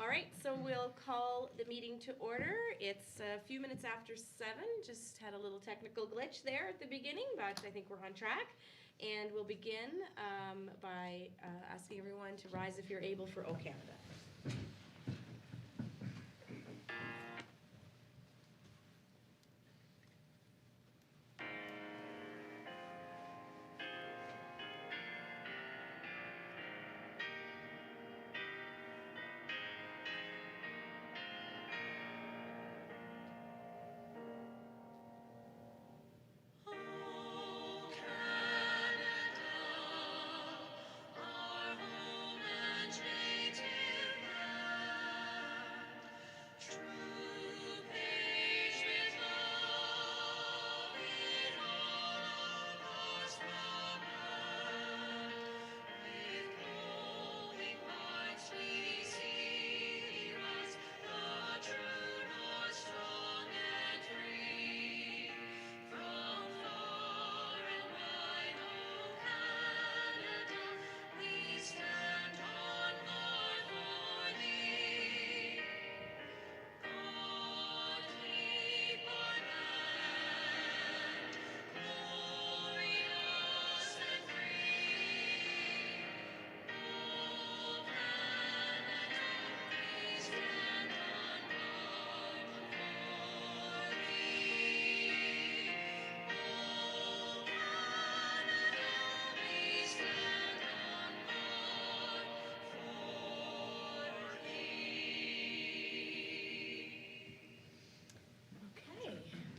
All right, so we'll call the meeting to order. It's a few minutes after 7. Just had a little technical glitch there at the beginning, but I think we're on track. And we'll begin by asking everyone to rise if you're able for O Canada.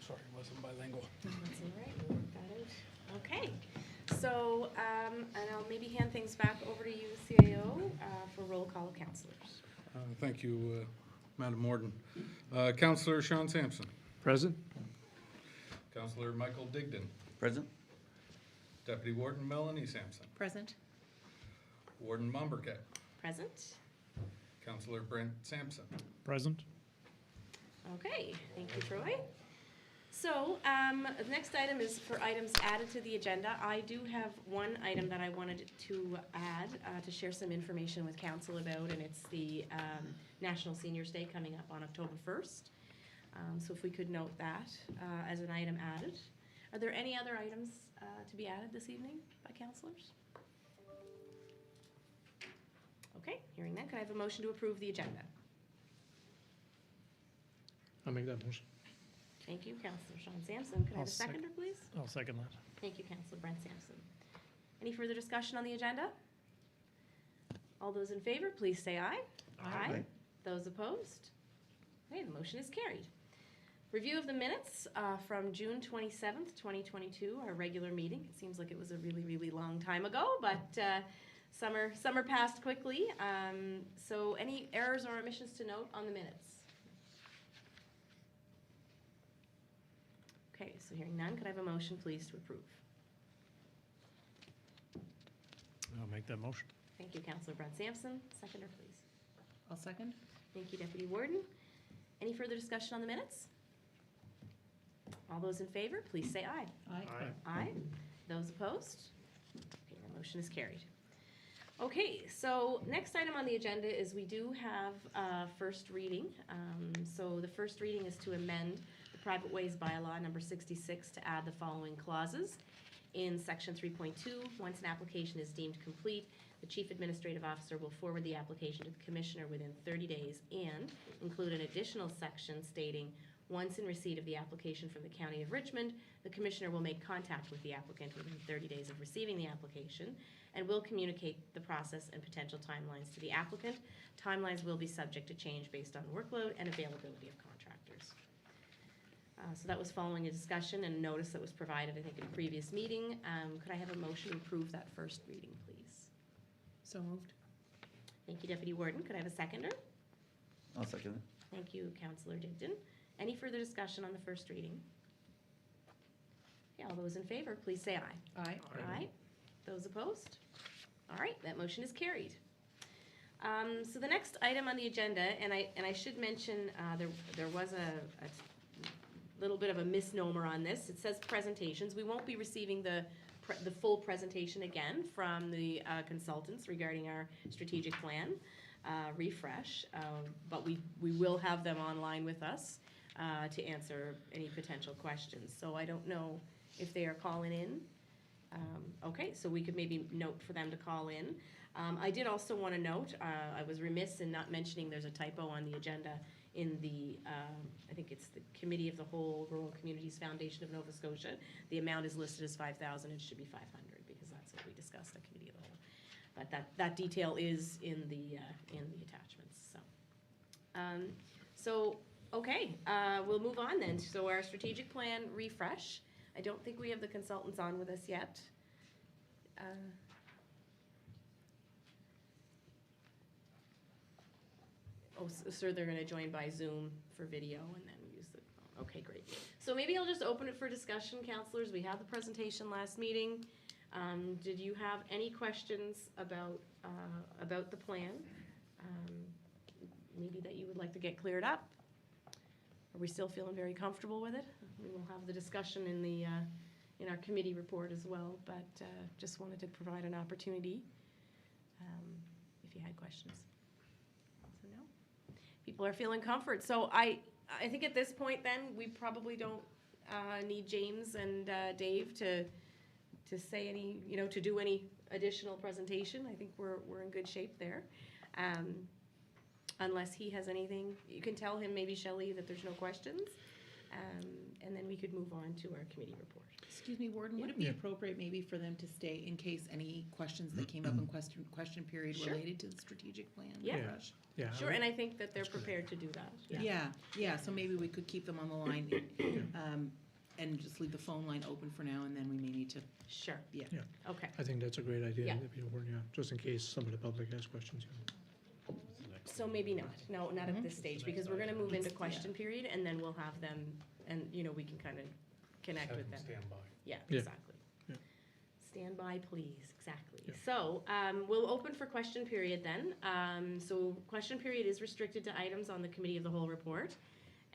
Sorry, it wasn't bilingual. That's all right, we'll work that out. Okay, so, and I'll maybe hand things back over to you, CAO, for roll call of councillors. Thank you, Madam Warden. Councillor Sean Sampson. Present. Councillor Michael Digdon. Present. Deputy Warden Melanie Sampson. Present. Warden Mombercat. Present. Councillor Brent Sampson. Present. Okay, thank you, Troy. So, the next item is for items added to the agenda. I do have one item that I wanted to add to share some information with council about, and it's the National Seniors Day coming up on October 1st. So if we could note that as an item added. Are there any other items to be added this evening by councillors? Okay, hearing that, could I have a motion to approve the agenda? I'll make that motion. Thank you, Councillor Sean Sampson. Could I have a seconder, please? I'll second that. Thank you, Councillor Brent Sampson. Any further discussion on the agenda? All those in favor, please say aye. Aye. Those opposed? Okay, the motion is carried. Review of the minutes from June 27th, 2022, our regular meeting. It seems like it was a really, really long time ago, but summer passed quickly. So any errors or omissions to note on the minutes? Okay, so hearing none, could I have a motion, please, to approve? I'll make that motion. Thank you, Councillor Brent Sampson. Seconder, please. I'll second. Thank you, Deputy Warden. Any further discussion on the minutes? All those in favor, please say aye. Aye. Aye. Those opposed? Okay, the motion is carried. Okay, so next item on the agenda is we do have first reading. So the first reading is to amend the Private Ways Bylaw number 66 to add the following clauses. In section 3.2, once an application is deemed complete, the Chief Administrative Officer will forward the application to the Commissioner within 30 days and include an additional section stating, once in receipt of the application from the County of Richmond, the Commissioner will make contact with the applicant within 30 days of receiving the application and will communicate the process and potential timelines to the applicant. Timelines will be subject to change based on workload and availability of contractors. So that was following a discussion and notice that was provided, I think, in a previous meeting. Could I have a motion to approve that first reading, please? So moved. Thank you, Deputy Warden. Could I have a seconder? I'll second it. Thank you, Councillor Digdon. Any further discussion on the first reading? Okay, all those in favor, please say aye. Aye. Aye. Those opposed? All right, that motion is carried. So the next item on the agenda, and I should mention there was a little bit of a misnomer on this. It says presentations. We won't be receiving the full presentation again from the consultants regarding our strategic plan. refresh, but we will have them online with us to answer any potential questions. So I don't know if they are calling in. Okay, so we could maybe note for them to call in. I did also want to note, I was remiss in not mentioning there's a typo on the agenda in the, I think it's the Committee of the Whole Rural Communities Foundation of Nova Scotia. The amount is listed as 5,000, it should be 500 because that's what we discussed at Committee of the Whole. But that detail is in the attachments, so. Okay, we'll move on then. So our strategic plan refresh. I don't think we have the consultants on with us yet. So they're gonna join by Zoom for video and then use the phone. Okay, great. So maybe I'll just open it for discussion, counselors. We had the presentation last meeting. Did you have any questions about the plan? Maybe that you would like to get cleared up? Are we still feeling very comfortable with it? We will have the discussion in our committee report as well, but just wanted to provide an opportunity if you had questions. So no, people are feeling comfort. So I think at this point then, we probably don't need James and Dave to say any, to do any additional presentation. I think we're in good shape there. Unless he has anything, you can tell him, maybe Shelley, that there's no questions, and then we could move on to our committee report. Excuse me, Warden, would it be appropriate maybe for them to stay in case any questions that came up in question period Sure. related to the strategic plan? Yeah. refresh? Yeah. Sure, and I think that they're prepared to do that. Yeah, so maybe we could keep them on the line, and just leave the phone line open for now, and then we may need to, Sure. Yeah. Yeah. Okay, I think that's a great idea, Yeah. just in case some of the public has questions. so maybe not, no, not at this stage, because we're gonna move into question period, and then we'll have them, and, we can kind of connect with them. Stand by. Yeah, Yeah. exactly. Yeah. Stand by, please, exactly. Yeah. So, we'll open for question period then. So question period is restricted to items on the Committee of the Whole report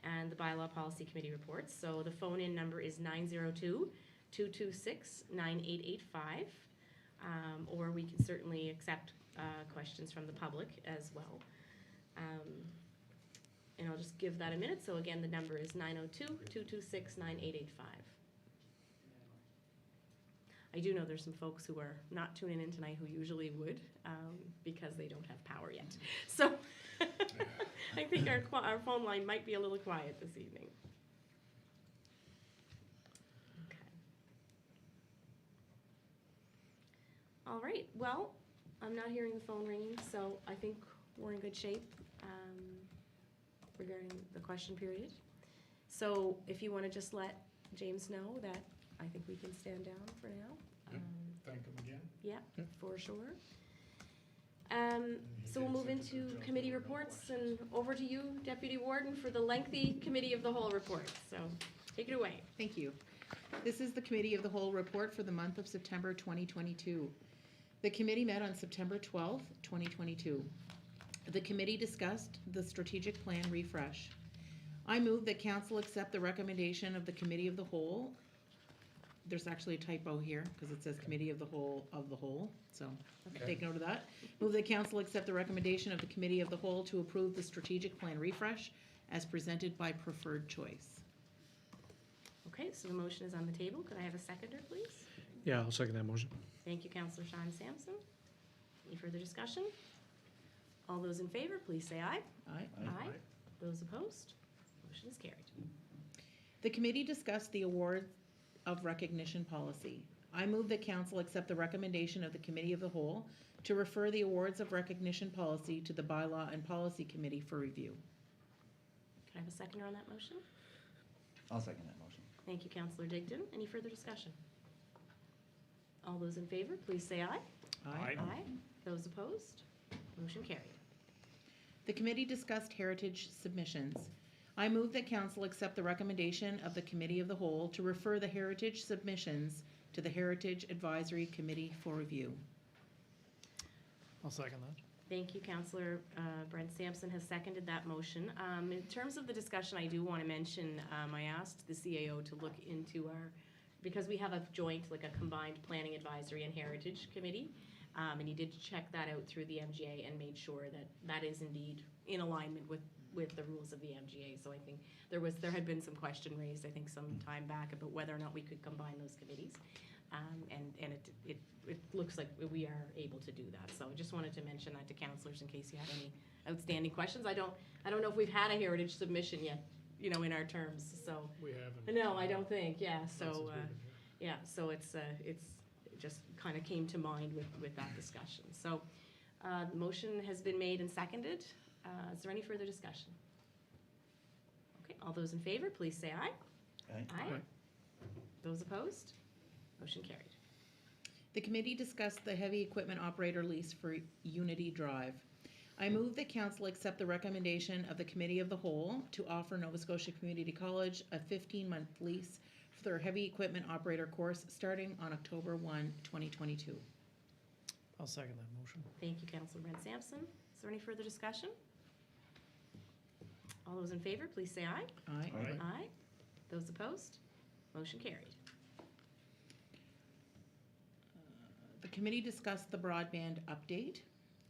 and the Bylaw Policy Committee reports. So the phone-in number is 902-226-9885. Or we can certainly accept questions from the public as well. And I'll just give that a minute. So again, the number is 902-226-9885. I do know there's some folks who are not tuning in tonight who usually would, because they don't have power yet. So I think our phone line might be a little quiet this evening. Okay. All right, well, I'm not hearing the phone ringing, so I think we're in good shape regarding the question period. So if you want to just let James know that I think we can stand down for now. Yep. Thank them again. Yeah, Yep. for sure. So we'll move into committee reports, and over to you, Deputy Warden, for the lengthy Committee of the Whole report. So take it away. Thank you. This is the Committee of the Whole report for the month of September 2022. The committee met on September 12th, 2022. The committee discussed the strategic plan refresh. I move that council accept the recommendation of the Committee of the Whole. There's actually a typo here because it says Committee of the Whole, so Okay. take note of that. Move that council accept the recommendation of the Committee of the Whole to approve the strategic plan refresh as presented by preferred choice. Okay, so the motion is on the table. Could I have a seconder, please? Yeah, I'll second that motion. Thank you, Councillor Sean Sampson. Any further discussion? All those in favor, please say aye. Aye. Aye. Those opposed? Motion is carried. The committee discussed the award of recognition policy. I move that council accept the recommendation of the Committee of the Whole to refer the awards of recognition policy to the Bylaw and Policy Committee for review. Can I have a seconder on that motion? I'll second that motion. Thank you, Councillor Digdon. Any further discussion? All those in favor, please say aye. Aye. Aye. Those opposed? Motion carried. The committee discussed heritage submissions. I move that council accept the recommendation of the Committee of the Whole to refer the heritage submissions to the Heritage Advisory Committee for review. I'll second that. Thank you, Councillor Brent Sampson has seconded that motion. In terms of the discussion, I do want to mention, I asked the CAO to look into because we have a joint, like a combined Planning Advisory and Heritage Committee. And he did check that out through the MGA and made sure that that is indeed in alignment with the rules of the MGA. So I think there had been some question raised, I think some time back, about whether or not we could combine those committees. And it looks like we are able to do that. So I just wanted to mention that to councillors in case you had any outstanding questions. I don't know if we've had a heritage submission yet, you know, in our terms, so. We haven't. No, I don't think, yeah, Not so, since we've been here. yeah, so it just kind of came to mind with that discussion. So, the motion has been made and seconded. Is there any further discussion? Okay, all those in favor, please say aye. Aye. Aye. Those opposed? Motion carried. The committee discussed the heavy equipment operator lease for Unity Drive. I move that council accept the recommendation of the Committee of the Whole to offer Nova Scotia Community College a 15-month lease for their heavy equipment operator course starting on October 1, 2022. I'll second that motion. Thank you, Councillor Brent Sampson. Is there any further discussion? All those in favor, please say aye. Aye. Aye. Aye. Those opposed? Motion carried. The committee discussed the broadband update.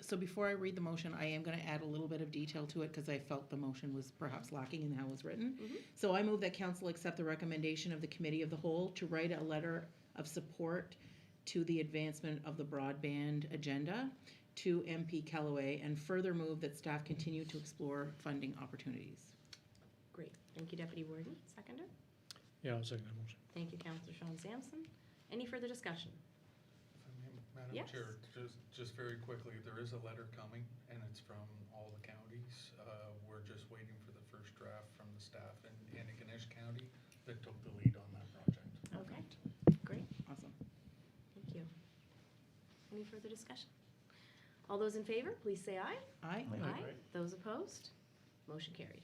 So before I read the motion, I am going to add a little bit of detail to it because I felt the motion was perhaps lacking in how it was written. Mhm. So I move that council accept the recommendation of the Committee of the Whole to write a letter of support to the advancement of the broadband agenda to MP Callaway, and further move that staff continue to explore funding opportunities. Great. Thank you, Deputy Warden. Seconder? Yeah, I'll second that motion. Thank you, Councillor Sean Sampson. Any further discussion? Madam Yes. Chair, just very quickly, there is a letter coming, and it's from all the counties. We're just waiting for the first draft from the staff in Antigonish County that took the lead on that project. Okay. Great. Awesome. Thank you. Any further discussion? All those in favor, please say aye. Aye. Aye. Those opposed? Motion carried.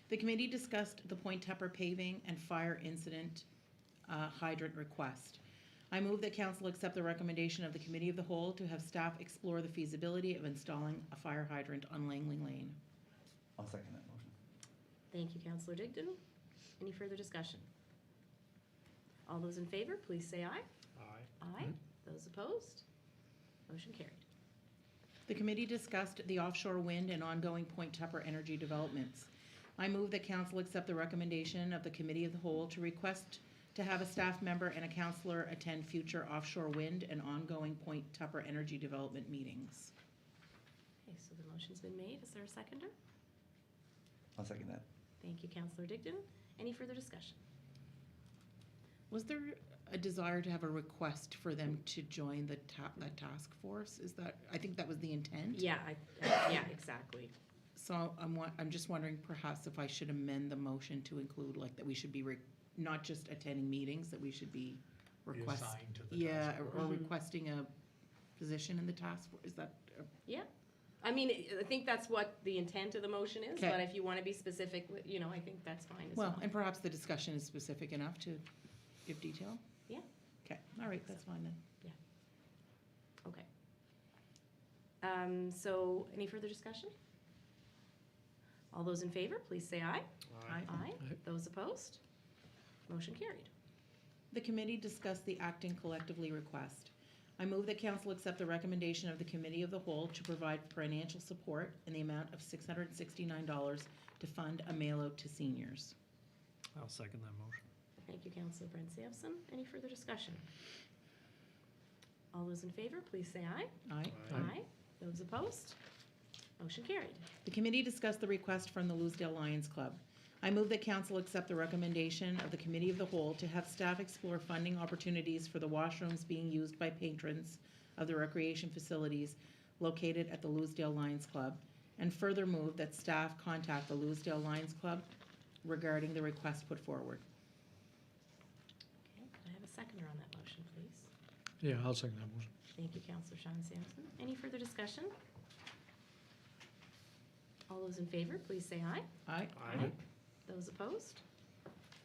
The committee discussed the Point Tupper paving and fire incident hydrant request. I move that council accept the recommendation of the Committee of the Whole to have staff explore the feasibility of installing a fire hydrant on Langley Lane. I'll second that motion. Thank you, Councillor Digdon. Any further discussion? All those in favor, please say aye. Aye. Aye. Those opposed? Motion carried. The committee discussed the offshore wind and ongoing Point Tupper energy developments. I move that council accept the recommendation of the Committee of the Whole to request to have a staff member and a councillor attend future offshore wind and ongoing Point Tupper energy development meetings. Okay, so the motion's been made. Is there a seconder? I'll second that. Thank you, Councillor Digdon. Any further discussion? Was there a desire to have a request for them to join the that task force? Is that, I think that was the intent? Yeah, yeah, exactly. So I'm just wondering perhaps if I should amend the motion to include like that we should be not just attending meetings, that we should be Be assigned to the yeah, task or Mhm. requesting a position in the task force. Is that, Yeah. I mean, I think that's what the intent of the motion is, Okay. but if you want to be specific, you know, I think that's fine as well. well, and perhaps the discussion is specific enough to give detail? Yeah. Okay, all right, that's fine then. Okay. So, any further discussion? All those in favor, please say aye. Aye. Aye. Aye. Those opposed? Motion carried. The committee discussed the acting collectively request. I move that council accept the recommendation of the Committee of the Whole to provide financial support in the amount of $669 to fund a mail-out to seniors. I'll second that motion. Thank you, Councillor Brent Sampson. Any further discussion? All those in favor, please say aye. Aye. Aye. Those opposed? Motion carried. The committee discussed the request from the Loosedale Lions Club. I move that council accept the recommendation of the Committee of the Whole to have staff explore funding opportunities for the washrooms being used by patrons of the recreation facilities located at the Loosedale Lions Club, and further move that staff contact the Loosedale Lions Club regarding the request put forward. Okay, could I have a seconder on that motion, please? Yeah, I'll second that motion. Thank you, Councillor Sean Sampson. Any further discussion? All those in favor, please say aye. Aye. Those opposed?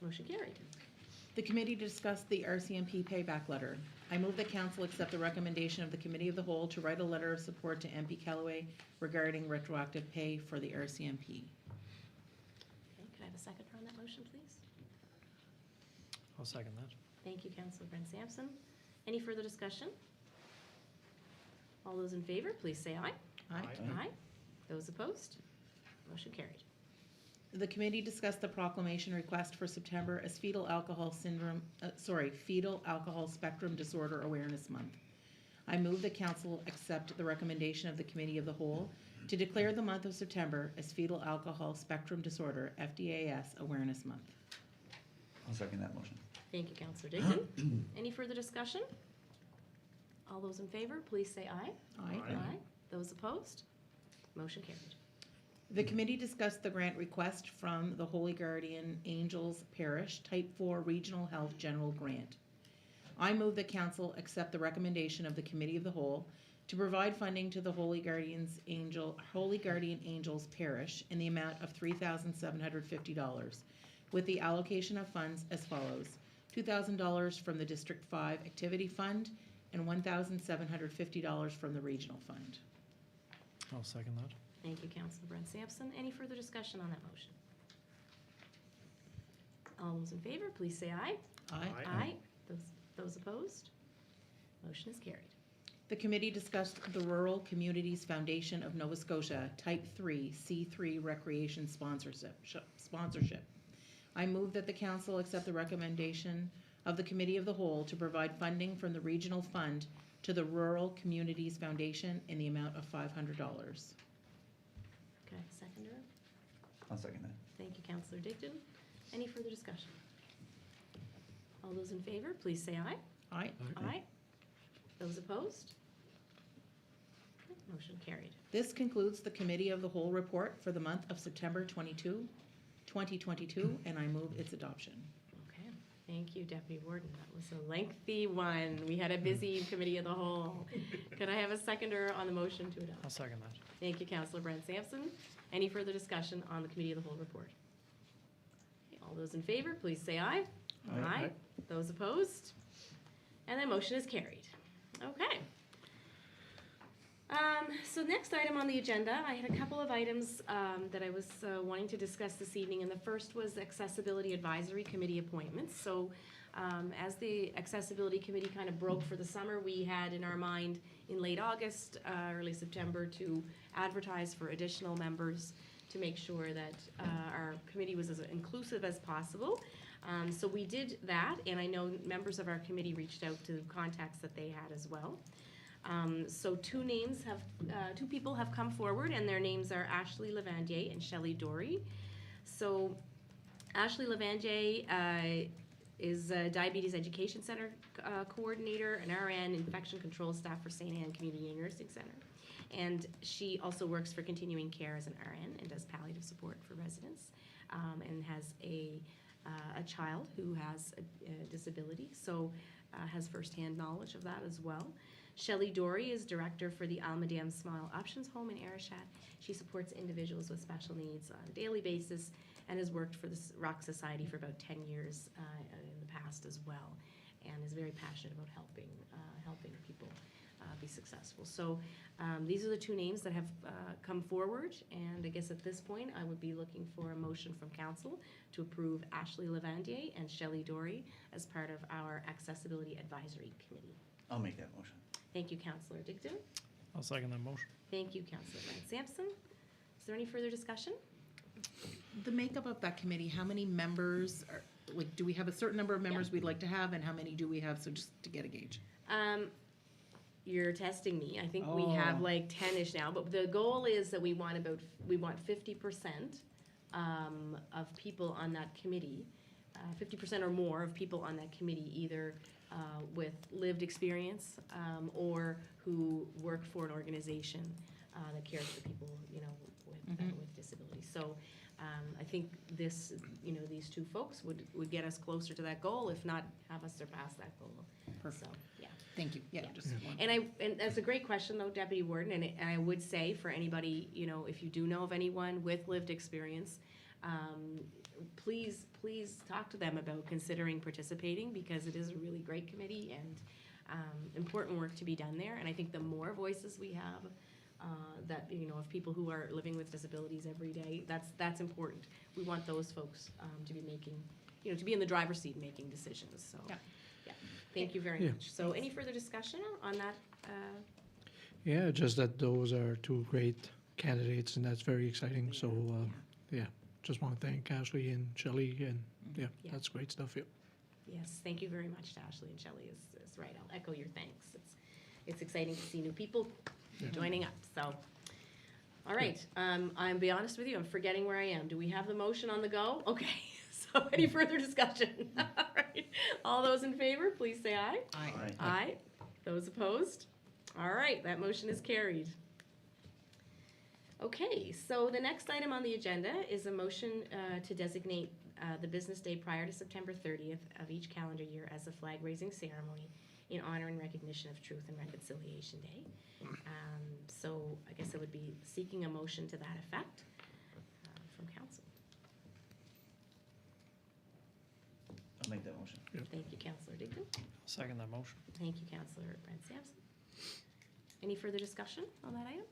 Motion carried. The committee discussed the RCMP payback letter. I move that council accept the recommendation of the Committee of the Whole to write a letter of support to MP Callaway regarding retroactive pay for the RCMP. Okay, could I have a seconder on that motion, please? I'll second that. Thank you, Councillor Brent Sampson. Any further discussion? All those in favor, please say aye. Aye. Aye. Those opposed? Motion carried. The committee discussed the proclamation request for September as Fetal Alcohol Spectrum Disorder Awareness Month. I move the council accept the recommendation of the Committee of the Whole to declare the month of September as Fetal Alcohol Spectrum Disorder FDAS Awareness Month. I'll second that motion. Thank you, Councillor Digdon. Any further discussion? All those in favor, please say aye. Aye. Those opposed? Motion carried. The committee discussed the grant request from the Holy Guardian Angels Parish Type 4 Regional Health General Grant. I move the council accept the recommendation of the Committee of the Whole to provide funding to the Holy Guardian Angels Parish in the amount of $3,750, with the allocation of funds as follows: $2,000 from the District 5 Activity Fund and $1,750 from the Regional Fund. I'll second that. Thank you, Councillor Brent Sampson. Any further discussion on that motion? All those in favor, please say aye. Aye. Those opposed? Motion is carried. The committee discussed the Rural Communities Foundation of Nova Scotia Type 3 C3 Recreation Sponsorship. I move that the council accept the recommendation of the Committee of the Whole to provide funding from the Regional Fund to the Rural Communities Foundation in the amount of $500. Okay, seconder. I'll second that. Thank you, Councillor Digdon. Any further discussion? All those in favor, please say aye. Aye. Aye. Those opposed? Okay, motion carried. This concludes the Committee of the Whole report for the month of September 2022, and I move its adoption. Okay, thank you, Deputy Warden. That was a lengthy one. We had a busy Committee of the Whole. Could I have a seconder on the motion to adopt? I'll second that. Thank you, Councillor Brent Sampson. Any further discussion on the Committee of the Whole report? Okay, all those in favor, please say aye. Aye. Those opposed? And the motion is carried. Okay. So next item on the agenda, I had a couple of items that I was wanting to discuss this evening, and the first was Accessibility Advisory Committee appointments. So as the Accessibility Committee kind of broke for the summer, we had in our mind in late August, early September to advertise for additional members to make sure that our committee was as inclusive as possible. So we did that, and I know members of our committee reached out to contacts that they had as well. So two people have come forward, and their names are Ashley Lavandier and Shelley Dory. So Ashley Lavandier is a Diabetes Education Center coordinator, an RN, infection control staff for St. Anne Community Nursing Center. And she also works for continuing care as an RN and does palliative support for residents, and has a child who has a disability, so has firsthand knowledge of that as well. Shelley Dory is director for the Almadam Smile Options Home in Arishat. She supports individuals with special needs on a daily basis and has worked for the Rock Society for about 10 years in the past as well, and is very passionate about helping people be successful. So these are the two names that have come forward, and I guess at this point I would be looking for a motion from council to approve Ashley Lavandier and Shelley Dory as part of our Accessibility Advisory Committee. I'll make that motion. Thank you, Councillor Digdon. I'll second that motion. Thank you, Councillor Brent Sampson. Is there any further discussion? The makeup of that committee, how many members are, like, do we have a certain number of members we'd like to have, and how many do we have, so just to get a gauge? You're testing me. I think we have Oh. like 10-ish now, but the goal is that we want 50% of people on that committee, 50% or more of people on that committee, either with lived experience or who work for an organization that cares for people, with disabilities. So I think these two folks would get us closer to that goal, if not have us surpass that goal. Perfect. So, yeah. Thank you. Yeah, Yeah. just one. And that's a great question, though, Deputy Warden, and I would say for anybody, if you do know of anyone with lived experience, please talk to them about considering participating, because it is a really great committee and important work to be done there. And I think the more voices we have, of people who are living with disabilities every day, that's important. We want those folks to be making, to be in the driver's seat making decisions. So, Yeah. yeah. Thank you very Yeah. much. So, any further discussion on that? Yeah, just that those are two great candidates, and that's very exciting. So, yeah, just want to thank Ashley and Shelley, and yeah, Yeah. that's great stuff. Yeah. Yes, thank you very much to Ashley and Shelley is right. I'll echo your thanks. It's exciting to see new people Yeah. joining up, so. All right, I'll be honest with you, I'm forgetting where I am. Do we have the motion on the go? Okay, so any further discussion? All right, all those in favor, please say aye. Aye. Aye. Those opposed? All right, that motion is carried. Okay, so the next item on the agenda is a motion to designate the business day prior to September 30th of each calendar year as a flag-raising ceremony in honor and recognition of Truth and Reconciliation Day. So I guess I would be seeking a motion to that effect from council. I'll make that motion. Thank you, Councillor Digdon. Second that motion. Thank you, Councillor Brent Sampson. Any further discussion on that item?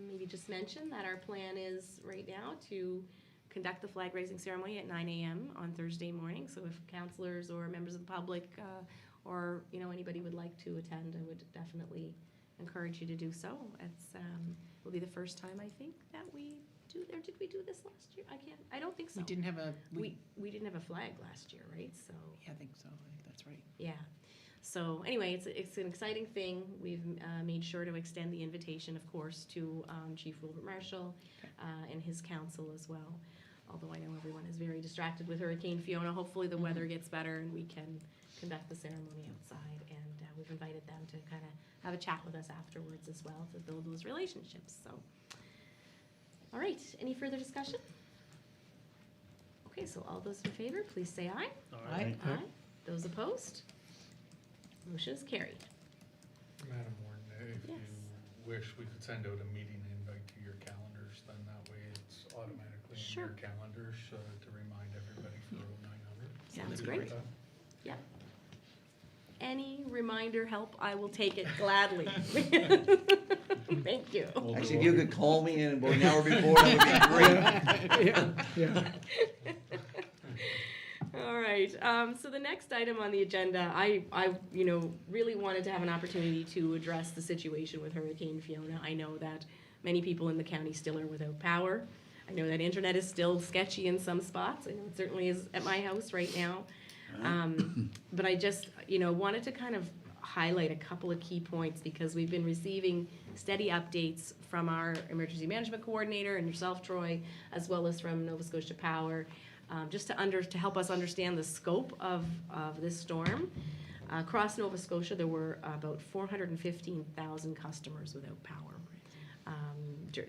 Maybe just mention that our plan is right now to conduct the flag raising ceremony at 9 a.m. on Thursday morning. So if councillors or members of the public or anybody would like to attend, I would definitely encourage you to do so. It's will be the first time I think that we do there. Did we do this last year? I don't think so. We didn't have a, We didn't have a flag last year, right? So yeah, I think so. I think that's right. yeah. So anyway, it's an exciting thing. We've made sure to extend the invitation, of course, to Chief Wilbert Marshall and his council as well. Although I know everyone is very distracted with Hurricane Fiona. Hopefully the weather gets better and we can conduct the ceremony outside. And we've invited them to kind of have a chat with us afterwards as well to build those relationships. So, all right. Any further discussion? Okay, so all those in favor, please say aye. Aye. Aye. Those opposed? Motion is carried. Madam Warden, if Yes. you wish, we could send out a meeting invite to your calendars, then that way it's automatically in Sure. your calendars to remind everybody for 0900. Sounds Something great. like that. Yep. Any reminder help, I will take it gladly. Thank you. Actually, if you could call me in about an hour before, that would be great. Yeah. All right, so the next item on the agenda, I really wanted to have an opportunity to address the situation with Hurricane Fiona. I know that many people in the county still are without power. I know that internet is still sketchy in some spots. I know it certainly is at my house right now. But I just, wanted to kind of highlight a couple of key points because we've been receiving steady updates from our emergency management coordinator and yourself, Troy, as well as from Nova Scotia Power, just to help us understand the scope of this storm. Across Nova Scotia, there were about 415,000 customers without power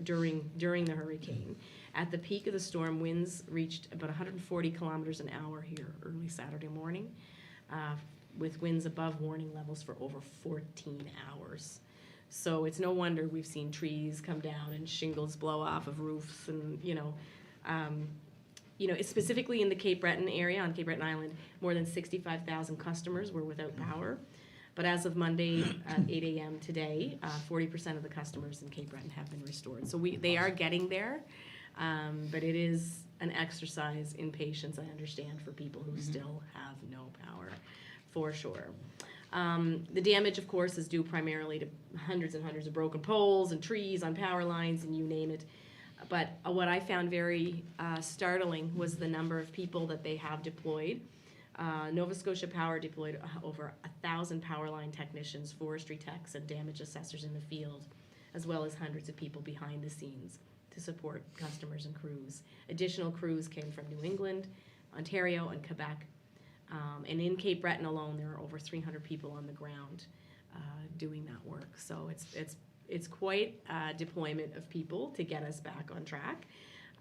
during the hurricane. At the peak of the storm, winds reached about 140 kilometers an hour here early Saturday morning, with winds above warning levels for over 14 hours. So it's no wonder we've seen trees come down and shingles blow off of roofs and, it's specifically in the Cape Breton area, on Cape Breton Island, more than 65,000 customers were without power. But as of Monday at 8 a.m. today, 40% of the customers in Cape Breton have been restored. So they are getting there, but it is an exercise in patience, I understand, for people who still have no power, for sure. The damage, of course, is due primarily to hundreds and hundreds of broken poles and trees on power lines and you name it. But what I found very startling was the number of people that they have deployed. Nova Scotia Power deployed over 1,000 power line technicians, forestry techs, and damage assessors in the field, as well as hundreds of people behind the scenes to support customers and crews. Additional crews came from New England, Ontario, and Quebec. And in Cape Breton alone, there are over 300 people on the ground doing that work. So it's quite a deployment of people to get us back on track.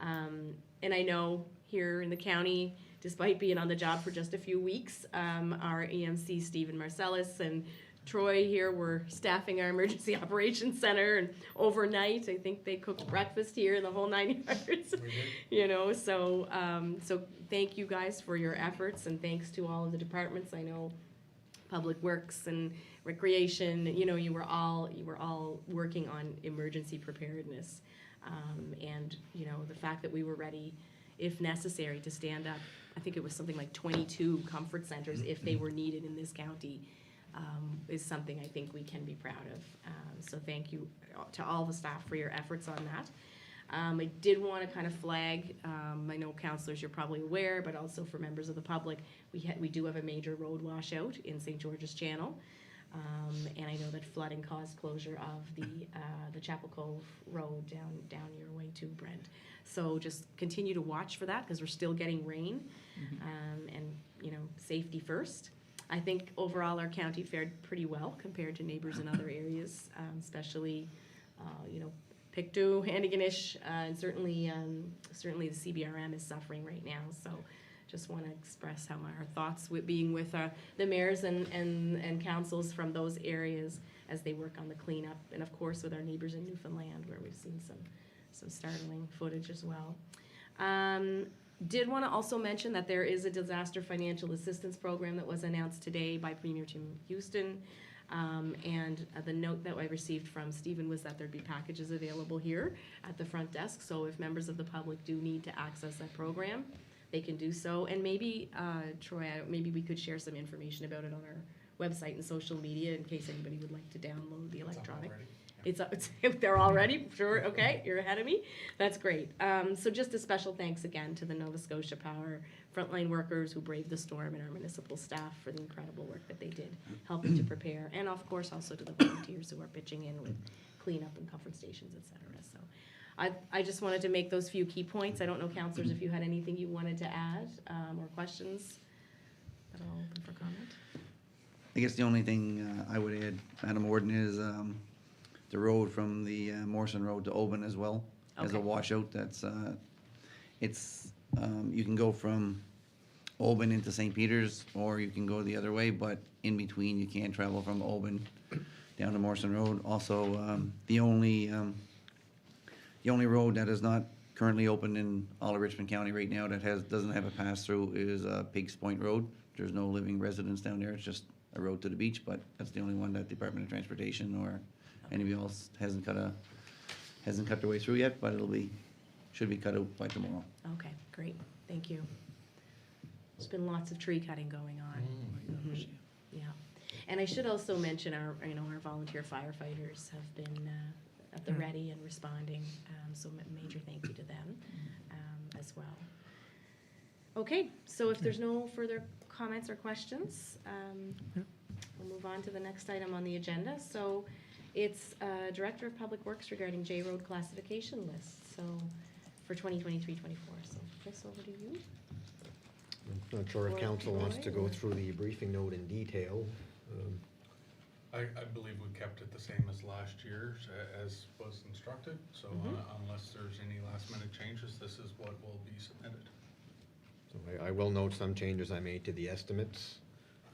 And I know here in the county, despite being on the job for just a few weeks, our EMC, Stephen Marcellus, and Troy here were staffing our emergency operations center, and overnight, I think they cooked breakfast here in the whole 9 yards. So thank you guys for your efforts, and thanks to all of the departments. I know Public Works and Recreation, you were all working on emergency preparedness. And the fact that we were ready, if necessary, to stand up, I think it was something like 22 comfort centers if they were needed in this county. is something I think we can be proud of. So thank you to all the staff for your efforts on that. I did want to kind of flag, I know councillors, you're probably aware, but also for members of the public, we do have a major road washout in St. George's Channel. And I know that flooding caused closure of the Chapel Cove Road down your way too, Brent. So just continue to watch for that, because we're still getting rain, and, you know, safety first. I think overall our county fared pretty well compared to neighbors in other areas, especially, you know, Pictou, Antigonish, and certainly the CBRM is suffering right now. So just want to express how our thoughts with being with the mayors and councils from those areas as they work on the cleanup, and of course with our neighbors in Newfoundland, where we've seen some startling footage as well. Did want to also mention that there is a disaster financial assistance program that was announced today by Premier Tim Houston. And the note that I received from Stephen was that there'd be packages available here at the front desk. So if members of the public do need to access that program, they can do so. And maybe, Troy, maybe we could share some information about it on our website and social media in case anybody would like to download the electronic. It's there already? Sure, okay, you're ahead of me. That's great. So just a special thanks again to the Nova Scotia Power frontline workers who braved the storm, and our municipal staff for the incredible work that they did helping to prepare. And of course also to the volunteers who are pitching in with cleanup and comfort stations, et cetera. So I just wanted to make those few key points. I don't know, councillors, if you had anything you wanted to add or questions that are open for comment. I guess the only thing I would add, Madam Warden, is the road from the Morrison Road to Oban as well as a Okay. washout. That's it's you can go from Oban into St. Peter's, or you can go the other way, but in between you can't travel from Oban down to Morrison Road. Also, the only road that is not currently open in all of Richmond County right now that doesn't have a pass through is Pigs Point Road. There's no living residents down there. It's just a road to the beach, but that's the only one that Department of Transportation or anybody else hasn't cut their way through yet, but should be cut out by tomorrow. Okay, great, thank you. There's been lots of tree cutting going on. Mhm. Yeah, and I should also mention our volunteer firefighters have been at the ready and responding, so major thank you to them as well. Okay, so if there's no further comments or questions, we'll move on to the next item on the agenda. So it's Director of Public Works regarding J Road classification list, so for 2023-24. So Chris, over to you. I'm not sure if Or council wants to Troy, go or- through the briefing note in detail. I believe we kept it the same as last year, as was instructed, so unless there's any last minute changes, this is what will be submitted. So I will note some changes I made to the estimates.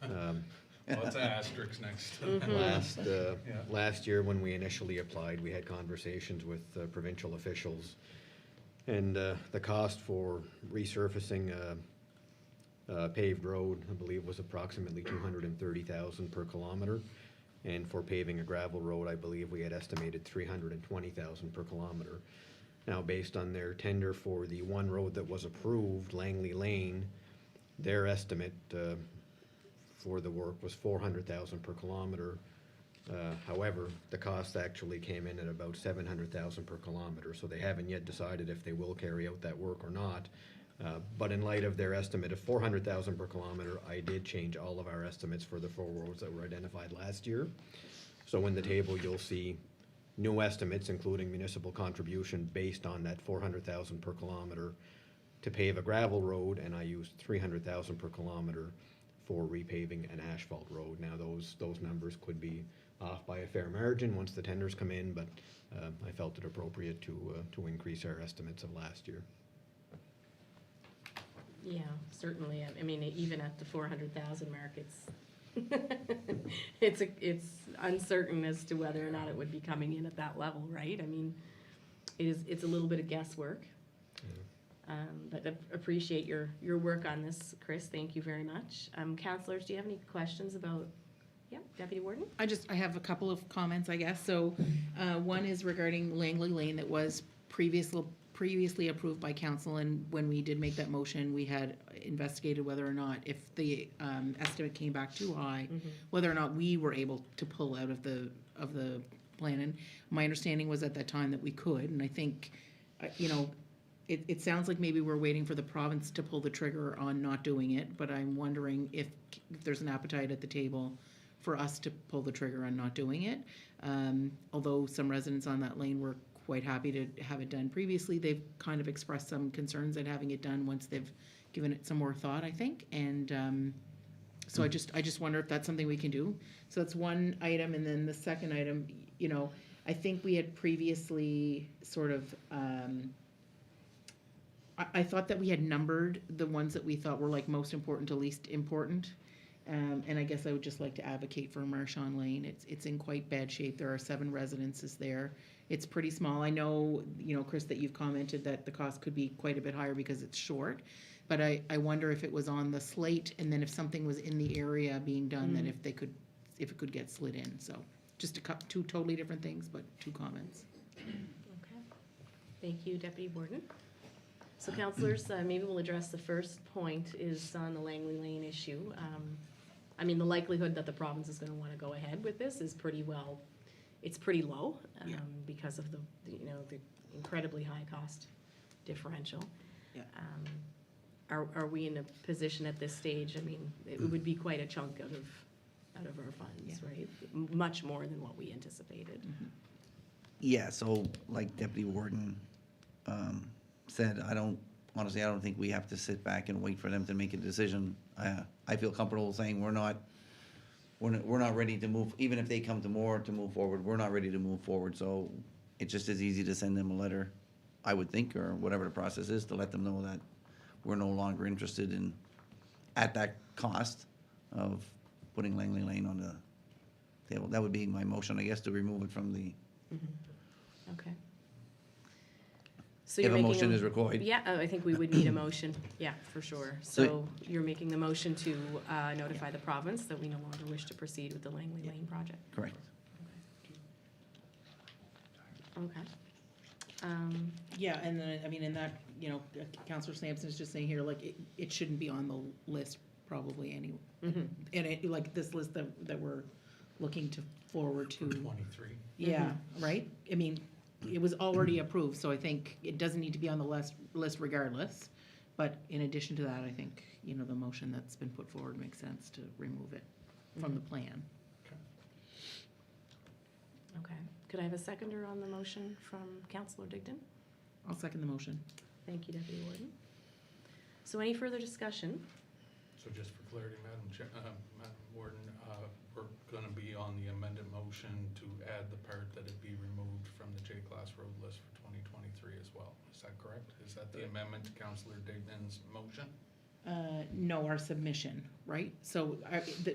Lots of asterisks next to that. Last year, when we initially applied, we had conversations with provincial officials. And the cost for resurfacing a paved road, I believe, was approximately $230,000 per kilometer. And for paving a gravel road, I believe we had estimated $320,000 per kilometer. Now, based on their tender for the one road that was approved, Langley Lane, their estimate for the work was $400,000 per kilometer. However, the cost actually came in at about $700,000 per kilometer, so they haven't yet decided if they will carry out that work or not. But in light of their estimate of $400,000 per kilometer, I did change all of our estimates for the 4 roads that were identified last year. So in the table, you'll see new estimates, including municipal contribution, based on that $400,000 per kilometer to pave a gravel road, and I used $300,000 per kilometer for repaving an asphalt road. Now, those numbers could be off by a fair margin once the tenders come in, but I felt it appropriate to increase our estimates of last year. Yeah, certainly. I mean, even at the 400,000 mark, it's uncertain as to whether or not it would be coming in at that level, right? I mean, it's a little bit of guesswork. But appreciate your work on this, Chris. Thank you very much. Councillors, do you have any questions about? Yeah, Deputy Warden? I have a couple of comments, I guess. So one is regarding Langley Lane that was previously previously approved by council, and when we did make that motion, we had investigated whether or not, if the estimate came back too high, whether or not we were able to pull out of the plan. And my understanding was at that time that we could, and I think, you know, it sounds like maybe we're waiting for the province to pull the trigger on not doing it, but I'm wondering if there's an appetite at the table for us to pull the trigger on not doing it. Although some residents on that lane were quite happy to have it done previously, they've kind of expressed some concerns at having it done once they've given it some more thought, I think. And so I just wonder if that's something we can do. So that's one item, and then the second item, you know, I think we had previously sort of, I thought that we had numbered the ones that we thought were like most important to least important. And I guess I would just like to advocate for Marchand Lane. It's in quite bad shape. There are 7 residences there. It's pretty small. I know, you know, Chris, that you've commented that the cost could be quite a bit higher because it's short. But I wonder if it was on the slate, and then if something was in the area being done, that if it could get slid in. So just two totally different things, but 2 comments. Okay. Thank you, Deputy Warden. So councillors, maybe we'll address the first point is on the Langley Lane issue. I mean, the likelihood that the province is going to want to go ahead with this is pretty low, because of the incredibly high cost differential. Yeah. Are we in a position at this stage? I mean, it would be quite a chunk out of our funds, right? Much more than what we anticipated. Yeah, so like Deputy Warden said, I don't think we have to sit back and wait for them to make a decision. I feel comfortable saying we're not ready to move, even if they come to move forward, we're not ready to move forward. So it's just as easy to send them a letter, I would think, or whatever the process is, to let them know that we're no longer interested in, at that cost of putting Langley Lane on the table. That would be my motion, I guess, to remove it from the, Okay. So if you're a making motion is required. Yeah, I think we would need a motion, yeah, for sure. So- So you're making the motion to notify the province that we no longer wish to proceed with the Langley Lane project? Correct. Okay. Yeah, and then, I mean, in that, you know, Councillor Sampson is just saying here, like, it shouldn't be on the list probably anyway. And it, like, this list that we're looking to forward to. 23. Yeah, right? I mean, it was already approved, so I think it doesn't need to be on the list regardless. But in addition to that, I think, you know, the motion that's been put forward makes sense to remove it from the plan. Okay. Could I have a seconder on the motion from Councillor Digdon? I'll second the motion. Thank you, Deputy Warden. So any further discussion? So just for clarity, Madam Warden, we're going to be on the amended motion to add the part that it be removed from the J-Class road list for 2023 as well. Is that correct? Is that the amendment to Councillor Digdon's motion? No, our submission, right? So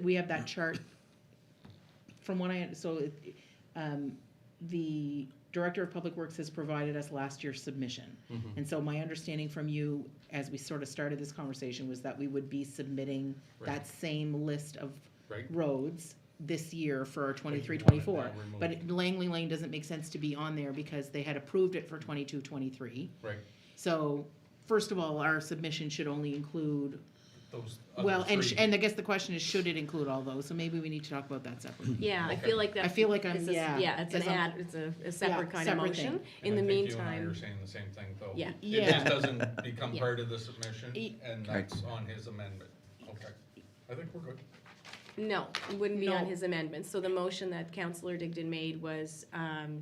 we have that chart. From what the Director of Public Works has provided us last year's submission. And so my understanding from you, as we sort of started this conversation, was that we would be submitting that same list of roads this year for 23-24. But Langley Lane doesn't make sense to be on there because they had approved it for 22-23. Right. So, first of all, our submission should only include, Those well, other three. and I guess the question is, should it include all those? So maybe we need to talk about that separately. Yeah, I Okay. feel like that. I feel like I'm- it's a- yeah, Yeah, it's an because I'm- ad, it's a separate kind of separate motion. thing. In the And I think you and I meantime, are saying the same thing, though. Yeah. It Yeah. just doesn't become Yeah. part of the submission, E- and Right. that's on his amendment. Okay. I think we're good. no, it wouldn't be on No. his amendment. So the motion that Councillor Digdon made was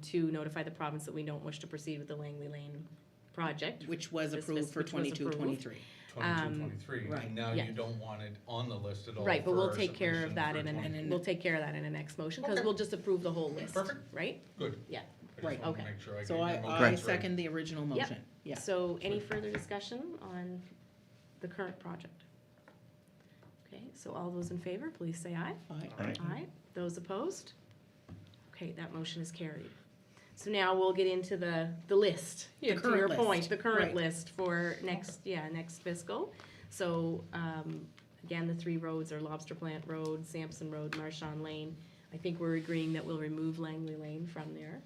to notify the province that we don't wish to proceed with the Langley Lane project. Which was This approved for which was approved. 22-23. 22-23, right. and now Yeah. you don't want it on the list at all. Right, but for we'll our take care of submission that for in 20. we'll take care of that in a next motion, because Okay. we'll just approve the whole list. Perfect. Right? Good. Yeah. I just Right, wanted to okay. make sure I So get your I motions right. second the original motion. Yeah. So any further discussion on the current project? Okay, so all those in favor, please say aye. Aye. Aye. Aye. Those opposed? Okay, that motion is carried. So now we'll get into the list, to your current list, point, the current right. list for next fiscal. So, again, the 3 roads are Lobster Plant Road, Sampson Road, Marchand Lane. I think we're agreeing that we'll remove Langley Lane from there.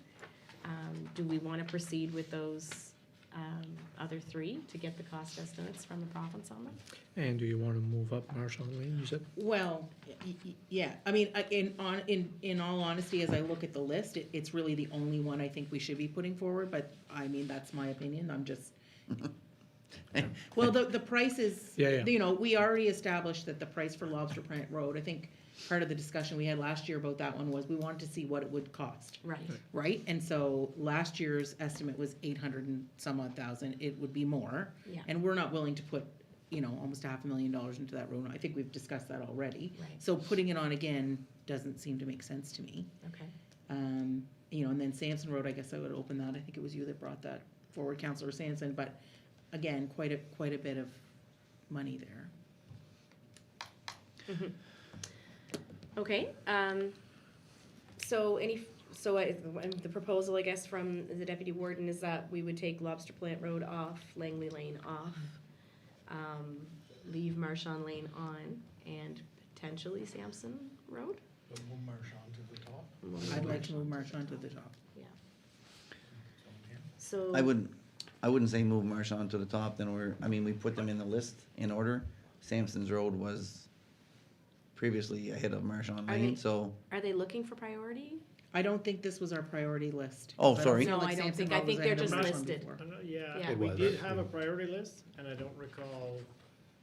Do we want to proceed with those other three to get the cost estimates from the province on them. And do you want to move up Marshall Lane, you said? Well, yeah, I mean, in all honesty, as I look at the list, it's really the only one I think we should be putting forward, but I mean, that's my opinion, I'm just. Well, the price is, Yeah. you know, we already established that the price for Lobster Plant Road, I think part of the discussion we had last year about that one was we wanted to see what it would cost, Right. right? And so last year's estimate was 800 and some odd thousand, it would be more. Yeah. And we're not willing to put, you know, almost $500,000 into that road, I think we've discussed that already. Right. So putting it on again doesn't seem to make sense to me. Okay. You know, and then Sampson Road, I guess I would open that, I think it was you that brought that forward, Councillor Sampson, but again, quite a bit of money there. Okay, the proposal, I guess, from the deputy warden is that we would take Lobster Plant Road off, Langley Lane off, leave Marchand Lane on, and potentially Sampson Road? But move Marchand to the top. I'd like to move Marchand to the top. Yeah. So. I wouldn't say move Marchand to the top, then we put them in the list in order. Sampson's Road was previously ahead of Marchand Are Lane, they- so, Are they looking for priority? I don't think this was our priority list. Oh, I don't sorry. feel No, like I don't Sampson think- I Road think was they're ahead of just Marchand listed. before. Yeah. It We was, did actually. have a priority list, and I don't recall,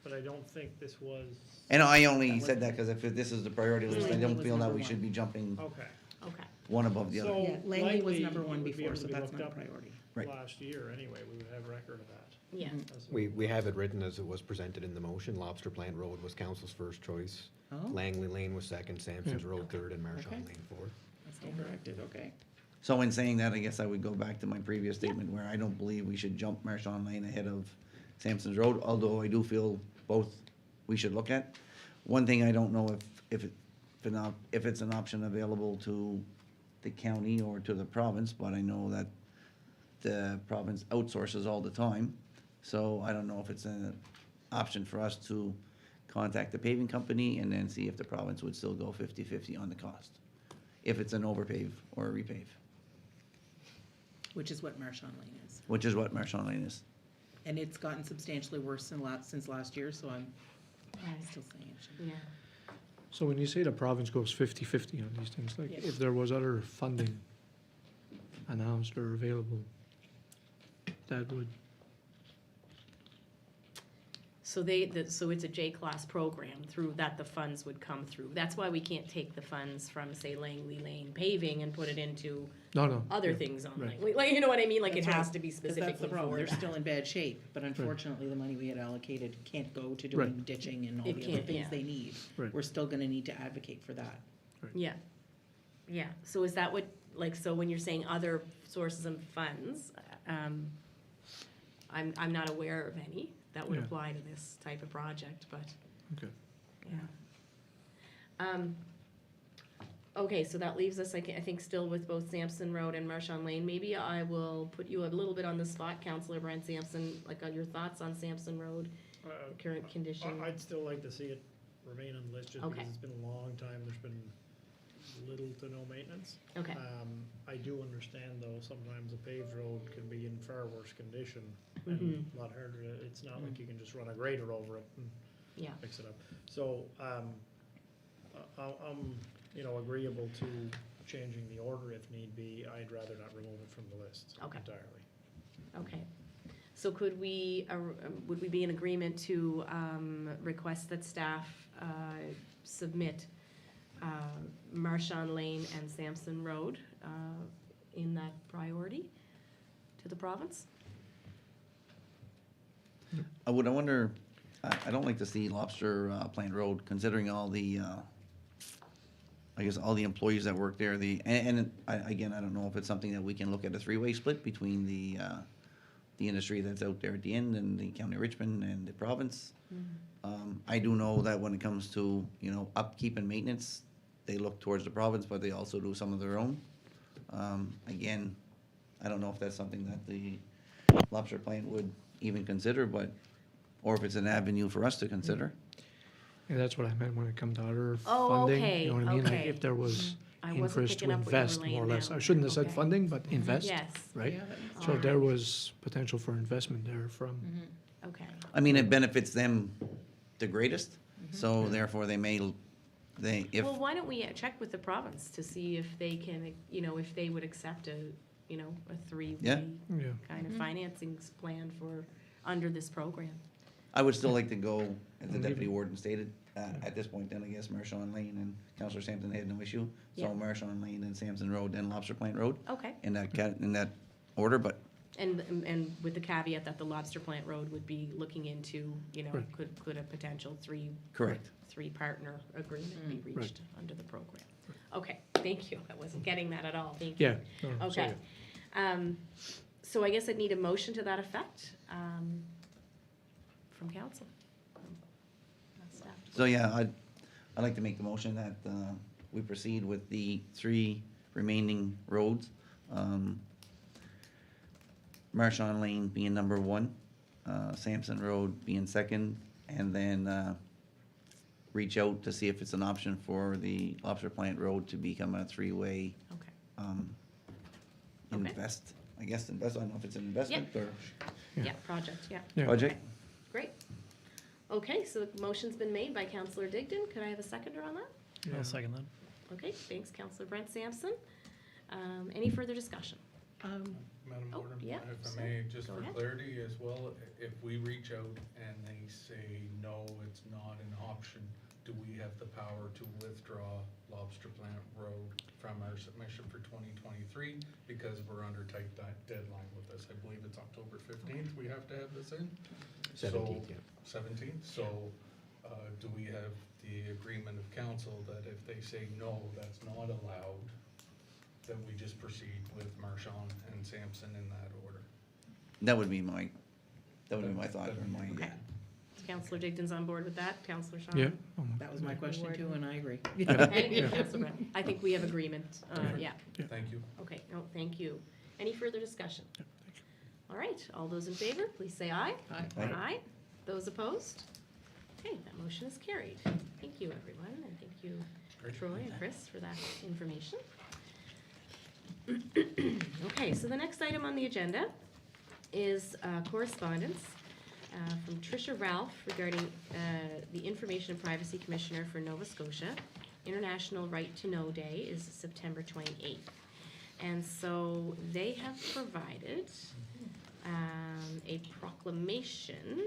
but I don't think this was, and I only said that because if this is the priority list, I Langley don't was feel that number we one. should be jumping okay. Okay, one above the other. So Yeah, Langley was likely number one it would be before, able so to be that's looked not a up priority. Right. Last year, anyway, we would have record of that. yeah, As- We have it written as it was presented in the motion. Lobster Plant Road was council's first choice. Oh, Langley Lane was second, Sampson's Yeah. Road third, and Okay. Marchand Lane fourth. that's all corrected, okay. So in saying that, I guess I would go back to my previous statement where I don't believe we should jump Marchand Lane ahead of Sampson's Road, although I do feel both we should look at. One thing I don't know if it's an option available to the county or to the province, but I know that the province outsources all the time. So I don't know if it's an option for us to contact the paving company and then see if the province would still go 50-50 on the cost, if it's an overpave or a repave, Which is what Marchand Lane is. which is what Marchand Lane is. And it's gotten substantially worse since last year, so I'm right, still saying it should. yeah. So when you say the province goes 50-50 on these things, like Yeah. if there was other funding announced or available, that would, So so it's a J-class program through that the funds would come through. That's why we can't take the funds from, say, Langley Lane paving and put it into no. other yeah, things on right. Langley. Like, you know what I mean? Like, it That's has right, to be 'Cause that's specifically the problem, for they're that. still in bad shape, but unfortunately, the money we had allocated can't go to doing Right. ditching and all It the other can't, things yeah. they need. Right. We're still gonna need to advocate for that. Yeah, yeah. So is that what, like, so when you're saying other sources of funds, I'm not aware of any that would Yeah. apply to this type of project, but, Okay. yeah. Okay, so that leaves us, I think, still with both Sampson Road and Marchand Lane. Maybe I will put you a little bit on the spot, Councillor Brent Sampson, like, your thoughts on Sampson Road, Uh, the current condition. I'd still like to see it remain on the list, just Okay. because it's been a long time, there's been little to no maintenance. Okay, I do understand, though, sometimes a paved road can be in far worse condition and Mhm. a lot harder to, it's not like you can just run a grader over it and yeah, fix it up. So, I'm, agreeable to changing the order if need be. I'd rather not remove it from the list Okay. entirely. okay. So would we be in agreement to request that staff submit Marchand Lane and Sampson Road in that priority to the province? I wonder, I don't like to see Lobster Plant Road, considering all the, I guess, all the employees that work there, again, I don't know if it's something that we can look at a three-way split between the industry that's out there at the end and the county of Richmond and the province. I do know that when it comes to, upkeep and maintenance, they look towards the province, but they also do some of their own. Again, I don't know if that's something that the Lobster Plant would even consider, or if it's an avenue for us to consider. And that's what I meant when it comes to other Oh, funding. okay, You know what I mean? Like okay. if there was I wasn't interest to picking up what you were invest, laying more or less. down I shouldn't there. have said Okay. funding, but invest, Yes, right? Yeah, that makes So All there right. was potential for investment there from, okay. I mean, it benefits them the greatest, so therefore if, Well, why don't we check with the province to see if they can, you know, if they would accept a, you know, a three-way Yeah. yeah. kind of financing plan for, under this program. I would still like to go, as the And deputy leave it. warden stated, at this point then, I guess, Marshawn Lane and Councillor Sampson had no issue. Yeah. So Marshawn Lane and Sampson Road, then Lobster Plant Road, Okay, in that order, but and with the caveat that the Lobster Plant Road would be looking into, you know, Right. could a potential correct. three-partner agreement be Right. reached under the program? Okay, thank you, I wasn't getting that at all, thank you. Yeah. no, so, Okay. So I guess I'd need a motion to that effect, from council. Staff. So, yeah, I'd like to make the motion that we proceed with the 3 remaining roads. Marshawn Lane being number 1, Sampson Road being second, and then reach out to see if it's an option for the Lobster Plant Road to become a 3-way Okay, Okay. invest, I don't know if it's an investment or Yeah. yeah, project, yeah. Yeah. project. Great. Okay, so the motion's been made by Councillor Digdon. Could I have a seconder on that? Yeah. I'll second that. Okay, thanks, Councillor Brent Sampson. Any further discussion? Madam Oh, Warden, yeah, if I sorry. may, just Go for ahead. clarity as well, if we reach out and they say, no, it's not an option, do we have the power to withdraw Lobster Plant Road from our submission for 2023? Because we're under tight deadline with this. I believe it's October 15th we have to have this in. 17th, yeah. 17th, so do we have the agreement of council that if they say, no, that's not allowed, then we just proceed with Marshawn and Sampson in that order? That would be my thought, or my, Okay. So Councillor Digdon's on board with that. Councillor Sean? Yeah. That was my question too, and I agree. Okay, Councillor Brent. I think we have agreement, yeah. Thank you. Okay, no, thank you. Any further discussion? All right, all those in favor, please say aye. Aye. Aye. Aye. Those opposed? Okay, that motion is carried. Thank you, everyone, and thank you, Great. Troy and Chris, for that information. Okay, so the next item on the agenda is correspondence from Tricia Ralph regarding the Information and Privacy Commissioner for Nova Scotia. International Right to Know Day is September 28th. And so they have provided a proclamation.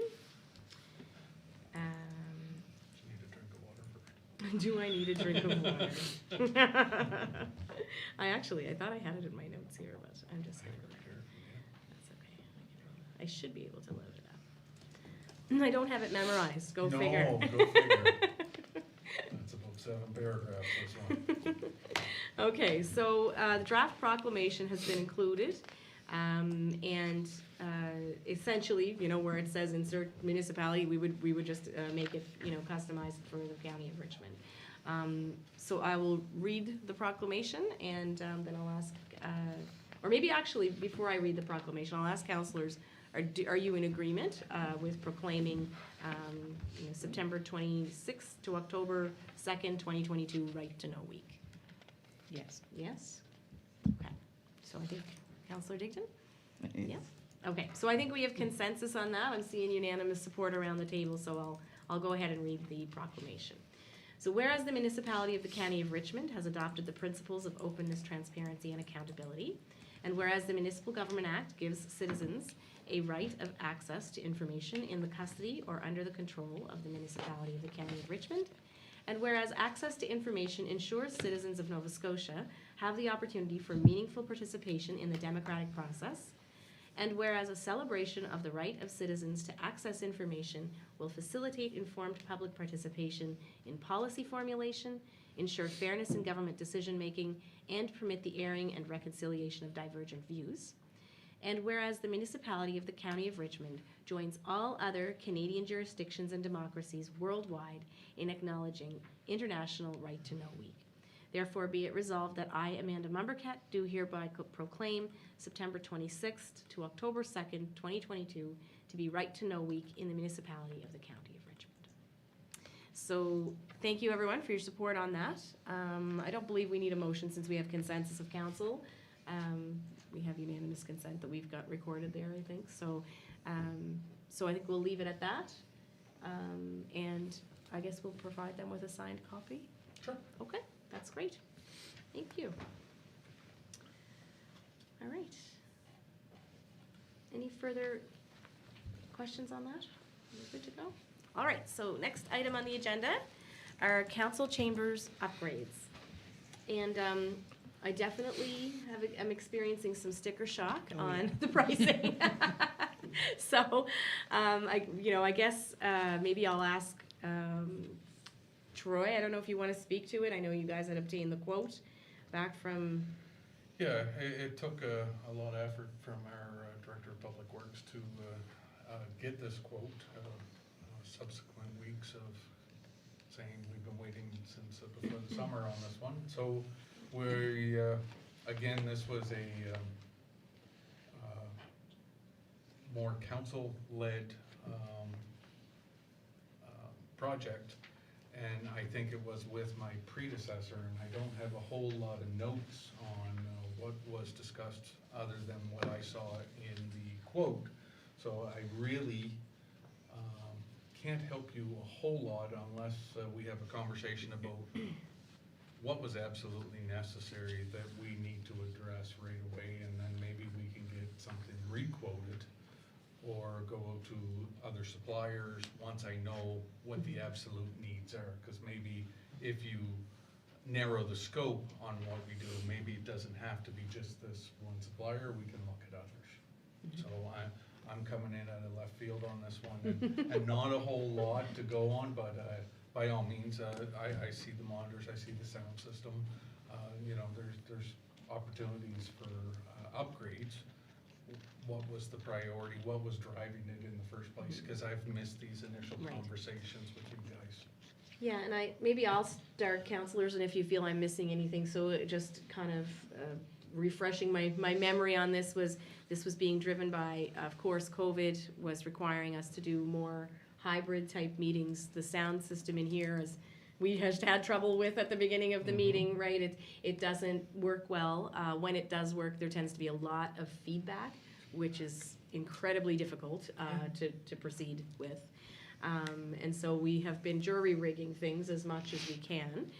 You need a drink of water first. Do I need a drink of water? I thought I had it in my notes here, but I'm just gonna, that's okay. I should be able to load it up. I don't have it memorized, go figure. No, go figure. That's about 7 paragraphs, this one. Okay, so the draft proclamation has been included, and essentially, you know, where it says insert municipality, we would just make it, you know, customized for the county of Richmond. So I will read the proclamation, and then I'll ask, or maybe actually, before I read the proclamation, I'll ask councillors, are you in agreement with proclaiming, you know, September 26th to October 2nd, 2022 Right to Know Week? Yes. Yes? Okay, so I think, Councillor Digdon? Yeah? Okay, so I think we have consensus on that. I'm seeing unanimous support around the table, so I'll go ahead and read the proclamation. So whereas the municipality of the County of Richmond has adopted the principles of openness, transparency, and accountability, and whereas the Municipal Government Act gives citizens a right of access to information in the custody or under the control of the municipality of the County of Richmond, and whereas access to information ensures citizens of Nova Scotia have the opportunity for meaningful participation in the democratic process, and whereas a celebration of the right of citizens to access information will facilitate informed public participation in policy formulation, ensure fairness in government decision-making, and permit the airing and reconciliation of divergent views. And whereas the municipality of the County of Richmond joins all other Canadian jurisdictions and democracies worldwide in acknowledging International Right to Know Week. Therefore, be it resolved that I, Amanda Mumbercat, do hereby proclaim September 26th to October 2nd, 2022 to be Right to Know Week in the municipality of the County of Richmond. So thank you, everyone, for your support on that. I don't believe we need a motion since we have consensus of council. We have unanimous consent that we've got recorded there, I think. So, so I think we'll leave it at that. And I guess we'll provide them with a signed copy. Sure. Okay, that's great. Thank you. All right. Any further questions on that? We're good to go? All right, so next item on the agenda are council chambers upgrades. And I definitely am experiencing some sticker shock on the pricing. So, I guess maybe I'll ask Troy, I don't know if you want to speak to it. I know you guys had obtained the quote back from. Yeah, it took a lot of effort from our Director of Public Works to get this quote. Subsequent weeks of saying we've been waiting since before the summer on this one. So we, again, this was a more council-led project, and I think it was with my predecessor, and I don't have a whole lot of notes on what was discussed other than what I saw in the quote. So I really can't help you a whole lot unless we have a conversation about what was absolutely necessary that we need to address right away, and then maybe we can get something re-quoted or go to other suppliers once I know what the absolute needs are. Because maybe if you narrow the scope on what we do, maybe it doesn't have to be just this one supplier, we can look at others. So I'm coming in at a left field on this one, and not a whole lot to go on, but by all means, I see the monitors, I see the sound system. There's opportunities for upgrades. What was the priority? What was driving it in the first place? Because I've missed these initial Right. conversations with you guys. Yeah, and maybe I'll start, counselors, and if you feel I'm missing anything, so it just kind of refreshing my memory on this was being driven by, of course, COVID was requiring us to do more hybrid type meetings. The sound system in here is, we just had trouble with at the beginning of the meeting, right? It doesn't work well. When it does work, there tends to be a lot of feedback, which is incredibly difficult to proceed with. And so we have been jury rigging things as much as we can.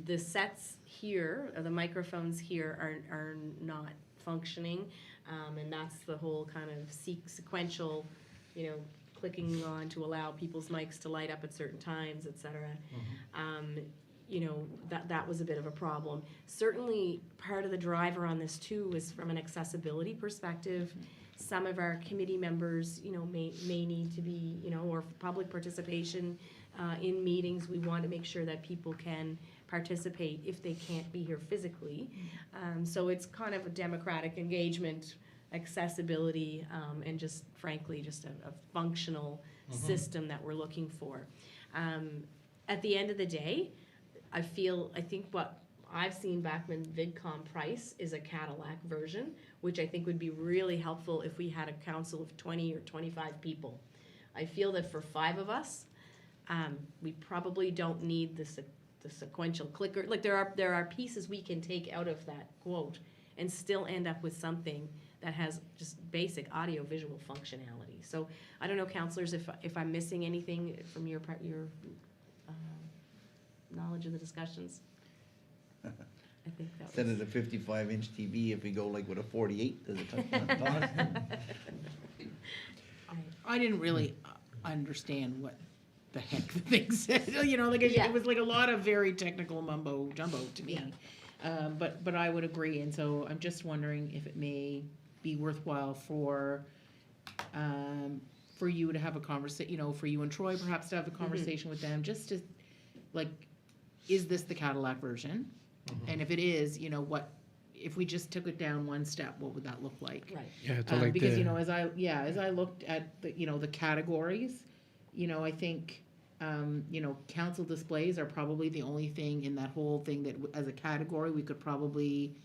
The sets here, the microphones here are not functioning, and that's the whole kind of sequential, clicking on to allow people's mics to light up at certain times, et cetera. That was a bit of a problem. Certainly, part of the driver on this too was from an accessibility perspective. Some of our committee members, may need to be, or public participation in meetings. We want to make sure that people can participate if they can't be here physically. So it's kind of a democratic engagement, accessibility, and just frankly, just a functional system that we're looking for. At the end of the day, I think what I've seen Backman VidCom price is a Cadillac version, which I think would be really helpful if we had a council of 20 or 25 people. I feel that for 5 of us, we probably don't need the sequential clicker. Like there are pieces we can take out of that quote and still end up with something that has just basic audio visual functionality. So I don't know, councillors, if I'm missing anything from your knowledge of the discussions. I think that Instead was. of the 55-inch TV, if we go like with a 48, does it touch? I didn't really understand what the heck the thing said, Yeah. it was like a lot of very technical mumbo jumbo to me. But I would agree, and so I'm just wondering if it may be worthwhile for you to have a conversation, for you and Troy perhaps to have a conversation with them, just to, is this the Cadillac version? And if it is, if we just took it down one step, what would that look like? Right. Yeah, to like Because, the, as I looked at the categories, I think, council displays are probably the only thing in that whole thing that as a category we could probably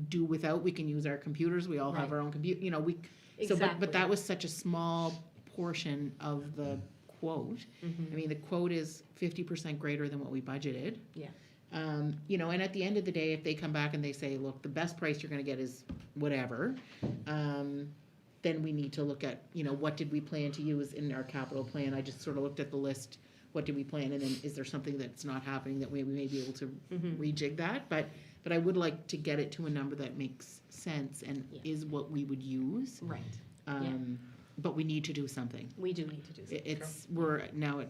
do without. We can use our computers. We all have Right. our own computer, but Exactly. that was such a small portion of the quote. I mean, the quote is 50% greater than what we budgeted. Yeah. You know, and at the end of the day, if they come back and they say, look, the best price you're gonna get is whatever, then we need to look at, you know, what did we plan to use in our capital plan? I just sort of looked at the list, what did we plan, and then is there something that's not happening that we may be able to rejig that? But I would like to get it to a number that makes sense and Yeah. is what we would use. Right. But we need to do something. We do need to do something. We're now at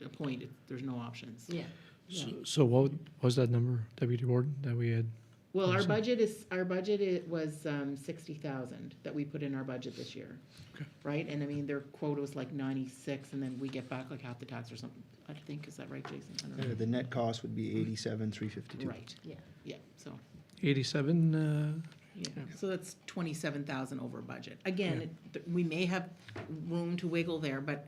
a point, there's no options. Yeah. So what was that number, Deputy Warden, that we had? Well, our Awesome. budget was 60,000 that we put in our budget this year. Okay. Right, and I mean, their quota was like 96, and then we get back like half the tax or something, I think, is that right, Jason? I don't know. The net cost would be 87,352. Right, Yeah. yeah, so, 87, yeah, so that's 27,000 over budget. Again, we may have room to wiggle there, but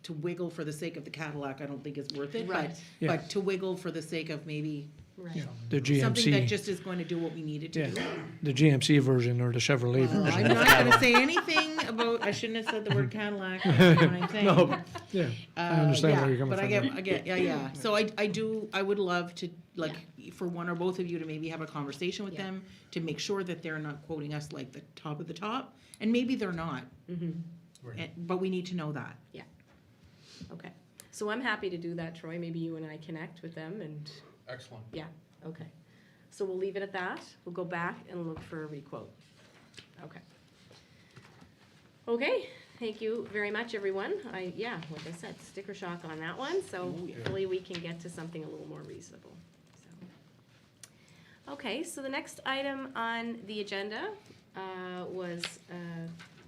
to wiggle for the sake of the Cadillac, I don't think is worth it. Right. Yeah. But to wiggle for the sake of maybe Right. the something that GMC, just is going to do what we need it to yeah, do. the GMC version or the Chevrolet Well, version. I'm not gonna say anything about, I shouldn't have said the word Cadillac, that's what I'm saying. No, yeah, I understand yeah, where you're coming but from. I get, yeah. So I would love to, like, for one or both of you to maybe have a conversation with Yeah. them to make sure that they're not quoting us like the top of the top, and maybe they're not, Right. but we need to know that. Okay. So I'm happy to do that, Troy. Maybe you and I connect with them and, Excellent. okay. So we'll leave it at that. We'll go back and look for a requote. Okay. Okay, thank you very much, everyone. Like I said, sticker shock on that one, so hopefully we can get to something a little more reasonable. So. Okay, so the next item on the agenda was,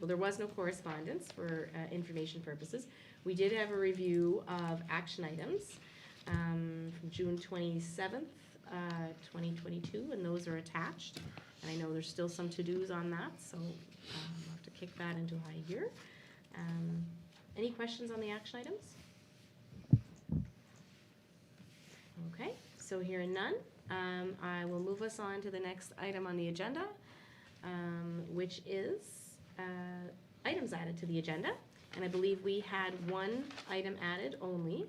well, there was no correspondence for information purposes. We did have a review of action items from June 27th, 2022, and those are attached. And I know there's still some to-dos on that, so I'll have to kick that into high gear. Any questions on the action items? Okay, so hearing none, I will move us on to the next item on the agenda, which is items added to the agenda. And I believe we had one item added only.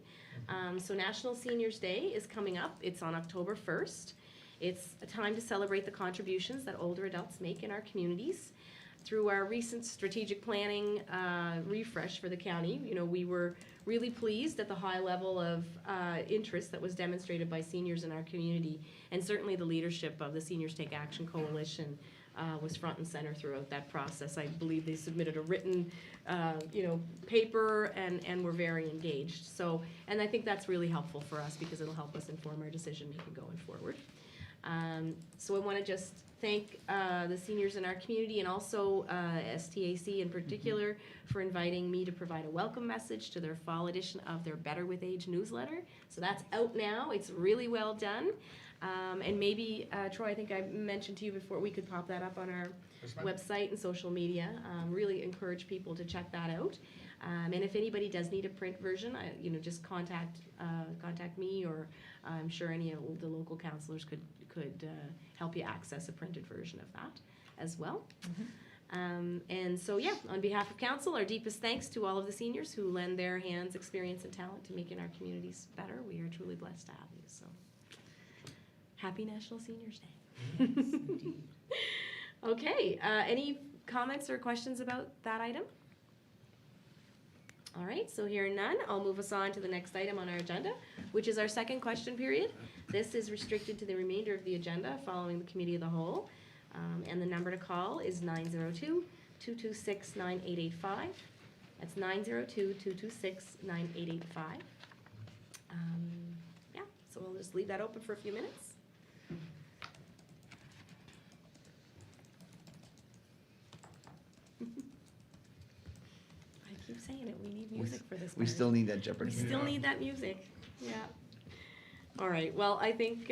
So National Seniors Day is coming up. It's on October 1st. It's a time to celebrate the contributions that older adults make in our communities. Through our recent strategic planning refresh for the county, you know, we were really pleased at the high level of interest that was demonstrated by seniors in our community, and certainly the leadership of the Seniors Take Action Coalition was front and center throughout that process. I believe they submitted a written, paper and were very engaged. So, and I think that's really helpful for us because it'll help us inform our decision making going forward. So I want to just thank the seniors in our community and also STAC in particular for inviting me to provide a welcome message to their fall edition of their Better with Age newsletter. So that's out now. It's really well done. And maybe, Troy, I think I mentioned to you before, we could pop that up on our Yes, ma'am. website and social media. Really encourage people to check that out. And if anybody does need a print version, just contact me, or I'm sure any of the local counselors could help you access a printed version of that as well. And so, on behalf of council, our deepest thanks to all of the seniors who lend their hands, experience, and talent to making our communities better. We are truly blessed to have you. So, happy National Seniors Day. Okay, any comments or questions about that item? All right, so hearing none, I'll move us on to the next item on our agenda, which is our second question period. This is restricted to the remainder of the agenda following the committee of the whole. And the number to call is 902-226-9885. That's 902-226-9885. So we'll just leave that open for a few minutes. I keep saying it, we need music for this. We part. still need that Jeopardy. We still need that music, yeah. All right, well, I think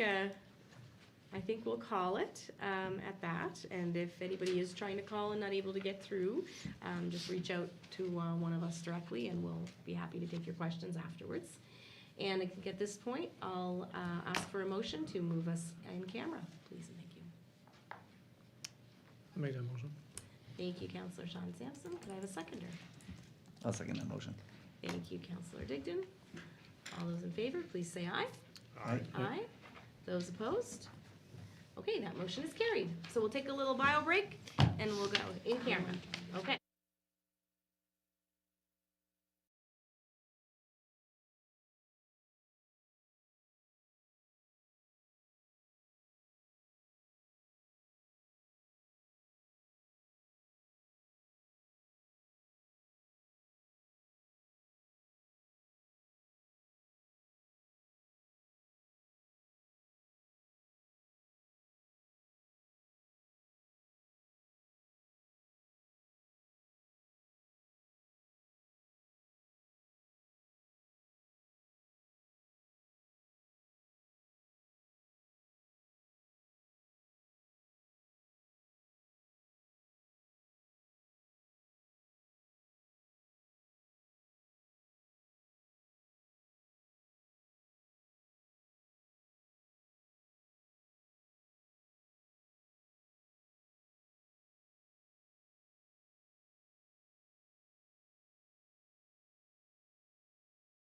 we'll call it at that, and if anybody is trying to call and not able to get through, just reach out to one of us directly, and we'll be happy to take your questions afterwards. And I think at this point, I'll ask for a motion to move us in camera, please, and thank you. I'll make that motion. Thank you, Councillor Sean Sampson. Could I have a seconder? I'll second that motion. Thank you, Councillor Digdon. All those in favor, please say aye. Aye. Aye. Those opposed? Okay, that motion is carried. So we'll take a little bio break and we'll go in camera. Okay.